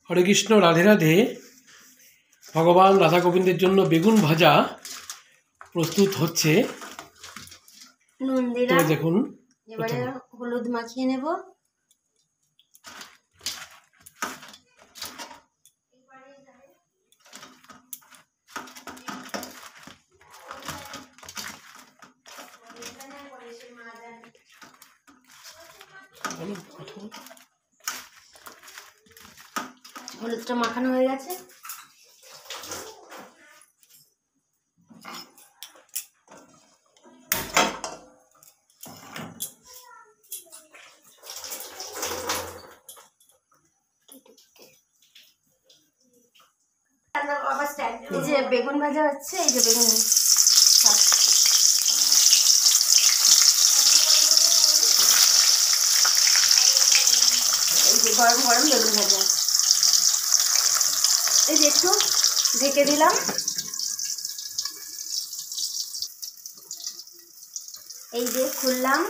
হরে কৃষ্ণ, রাধে রাধে। ভগবান রাধা গোবিন্দের জন্য বেগুন ভাজা প্রস্তুত হচ্ছে। নুন তো দিলাম, দেখুন, এবারে হলুদ মাখিয়ে নেব। হলুদটা মাখানো হয়ে গেছে। এই যে বেগুন ভাজা হচ্ছে, এই যে বেগুন এই যে গরম গরম বেগুন ভাজা, এই যে একটু ঢেকে দিলাম। এই যে খুললাম,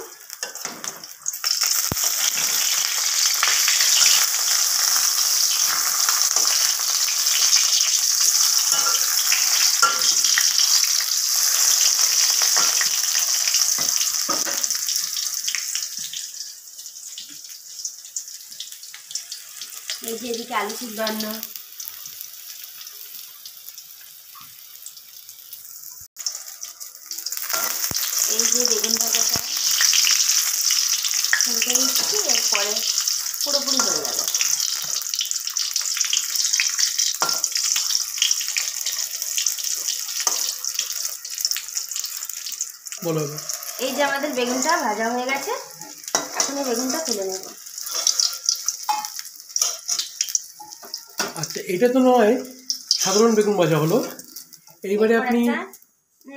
এই যে এদিকে আলু সিদ্ধ রান্না, এই যে বেগুন ভাজাটা দিচ্ছি, এরপরে পুরোপুরি হয়ে যাবে। বলো। এই যে আমাদের বেগুনটা ভাজা হয়ে গেছে, এখন এই বেগুনটা তুলে নেব। আচ্ছা, এটা তো নয় সাধারণ বেগুন ভাজা হলো, এইবারে আপনি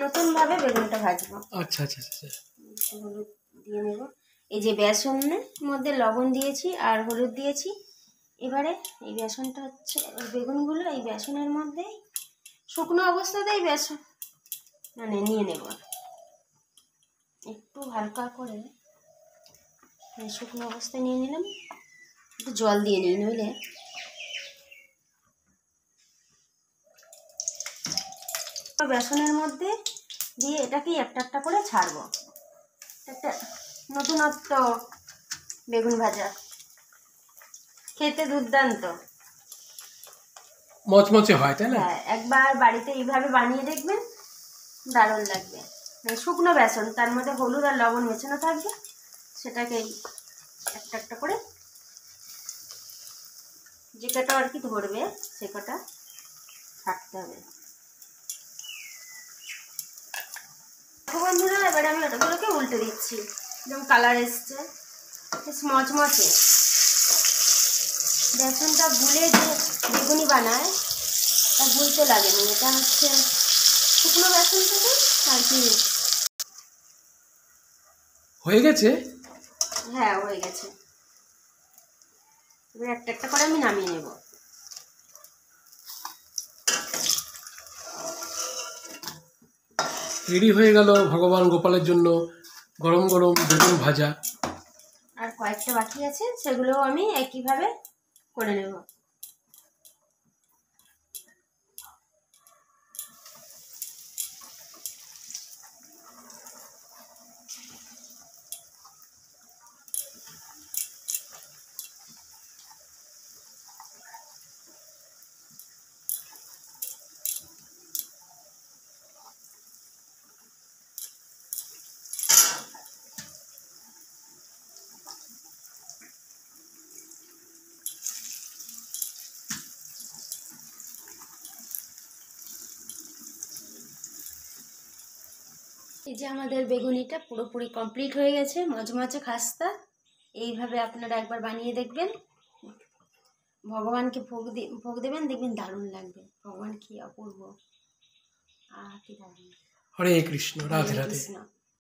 নতুন ভাবে বেগুনটা ভাজবো। আচ্ছা আচ্ছা আচ্ছা, হলুদ দিয়ে নেব। এই যে বেসনের মধ্যে লবণ দিয়েছি আর হলুদ দিয়েছি। এবারে এই বেসনটা হচ্ছে, বেগুনগুলো এই বেসনের মধ্যে শুকনো অবস্থাতেই বেসন নিয়ে নেব। একটু হালকা করে শুকনো অবস্থায় নিয়ে নিলাম, একটু জল দিয়ে নিই, নইলে বেসনের মধ্যে দিয়ে এটাকেই একটা একটা করে ছাড়বো। একটা নতুনত্ব বেগুন ভাজা, খেতে দুর্দান্ত, মচমচে হয়, তাই না? হ্যাঁ, একবার বাড়িতে এইভাবে বানিয়ে দেখবেন, দারুণ লাগবে। শুকনো বেসন, তার মধ্যে হলুদ আর লবণ মেশানো থাকবে, সেটাকেই একটা একটা করে যে কটা আর কি ধরবে সে কটা থাকতে হবে। বন্ধুরা, এবারে আমি ওটাগুলোকে উল্টে দিচ্ছি, যেমন কালার এসছে মচমচে। বেসনটা গুলে যে বেগুনি বানায় তা গুলতে লাগেনি, এটা হচ্ছে শুকনো বেসন থেকে আর কি। হয়ে গেছে? হ্যাঁ, হয়ে গেছে। এবার একটা একটা করে আমি নামিয়ে নেব। রেডি হয়ে গেল ভগবান গোপালের জন্য গরম গরম বেগুন ভাজা। আর কয়েকটা বাকি আছে, সেগুলোও আমি একইভাবে করে নেব। এই যে আমাদের বেগুনিটা পুরোপুরি কমপ্লিট হয়ে গেছে, মচমচে খাস্তা। এইভাবে আপনারা একবার বানিয়ে দেখবেন, ভগবানকে ভোগ দেবেন, দেখবেন দারুণ লাগবে। ভগবান কি অপূর্ব, কি দারুণ। হরে কৃষ্ণ, রাধে রাধে। কৃষ্ণ।